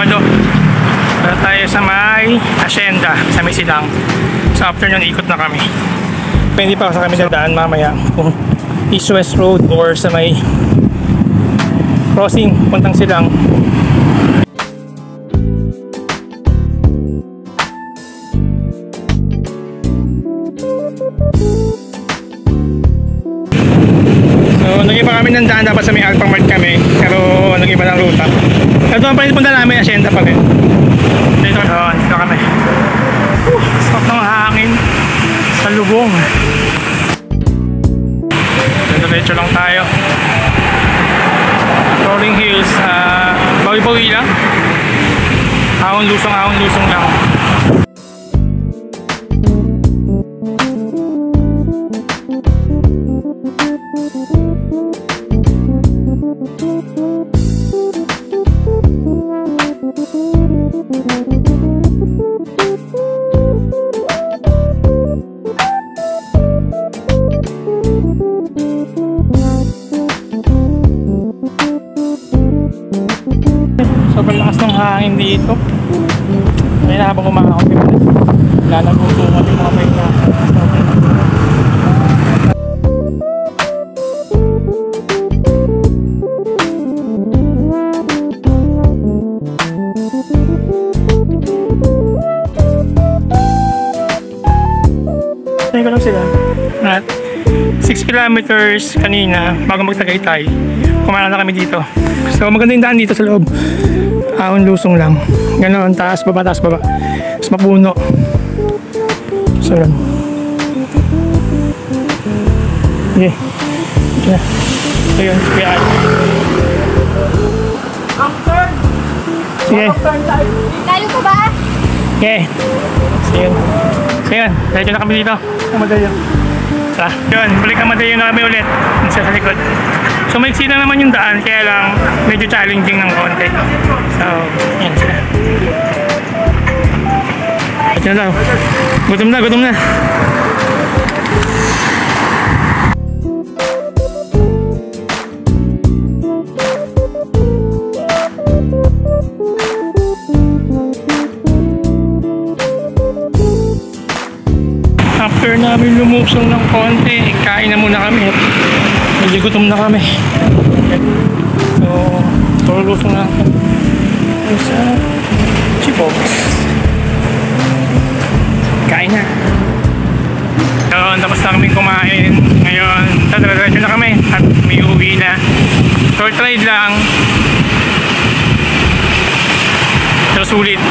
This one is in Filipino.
Sabado. Para tayo sa may Hacienda, sa may Silang. So after nun, ikot na kami. Pwede pa sa kami dadaan mamaya kung East-West Road or sa may crossing puntang Silang. So nag-iba kami ng daan, dapat sa may Alphamart kami, pero nag-iba ng ruta. Pero doon pa rin punta namin, Hacienda pa rin. Dito kami. Sakot ng hangin sa lubong. Diretso lang tayo. Rolling Hills, bawi-bawi lang. Ahon lusong lang. Sobrang lakas ng hangin dito. Ngayon na habang kumakakot yung lalagutungan yung mga bike na. Tayo ko lang sila. At 6 kilometers kanina bago mag-Tagaytay. Kumana na kami dito. So maganda yung daan dito sa loob. Ahon lusong lang. Ganon, taas baba. Mas mapuno. So yun. Okay. Ayun, kaya sige. Layo ko ba? Okay. So yun. Diretso na kami dito. Kamadayo. Tara. Yun, balik Kamadayo na kami ulit. Sa likod. So maiksi na naman yung daan, kaya lang medyo challenging ng konti. So, yan sila. Ito na daw. Gutom na. After namin lumusong ng konti, kain na muna kami. Medyo gutom na kami. So lulusong na ako sa Chipox. Kain na. So tapos na kami kumain. Ngayon diretso na kami at may uwi na. Short ride lang, pero sulit.